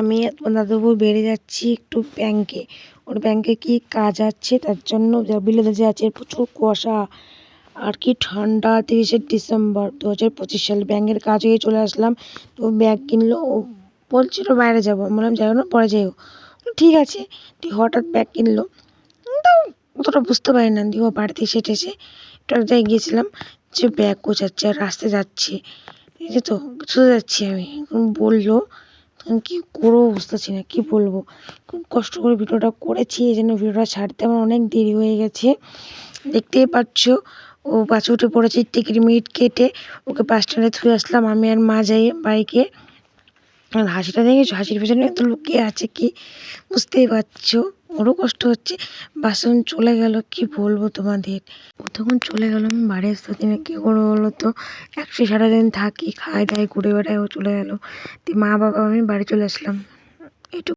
আমি তোমার দাদুবাবু বেরিয়ে যাচ্ছি একটু ব্যাংকে। ওর ব্যাংকে কি কাজ আছে তার জন্য বিলেতে যাচ্ছে। প্রচুর কুয়াশা আর কি ঠান্ডা। 30শে ডিসেম্বর 2025 সাল। ব্যাংকের কাজ হয়ে চলে আসলাম। তো ব্যাগ কিনলো। ও বলছিল বাইরে যাবো, আমি বললাম যাই না, পরে যাইও। ঠিক আছে। তুই হঠাৎ ব্যাগ কিনলো, তাও অতটা বুঝতে পারি না। দিয়ে ও বাড়িতে এসে টেসে একটু এক জায়গায় গিয়েছিলাম, যে ব্যাগ গোছাচ্ছে আর রাস্তায় যাচ্ছি, এই যে তো চলে যাচ্ছি আমি। বললো তখন কী করবো বুঝতে পারছি না, কী বলবো। খুব কষ্ট করে ভিডিওটা করেছি, এই জন্য ভিডিওটা ছাড়তে আমার অনেক দেরি হয়ে গেছে। দেখতেই পাচ্ছ ও বাসে উঠে পড়েছে। টিকিট মিনিট কেটে ওকে বাস স্ট্যান্ডে থুয়ে আসলাম আমি আর মা যাই বাইকে। আর হাসিটা দেখেছো, হাসির পেছনে এত লুকিয়ে আছে কি বুঝতেই পারছো। ওরও কষ্ট হচ্ছে। বাসন চলে গেল, কি বলবো তোমাদের। ও তখন চলে গেল, আমি বাড়ি আসতে পারছি না, কী করবো বলো তো। একসাথে সারাদিন থাকি, খাই দাই, ঘুরে বেড়াই, ও চলে গেল। মা বাবা আমি বাড়ি চলে আসলাম। এইটুকু।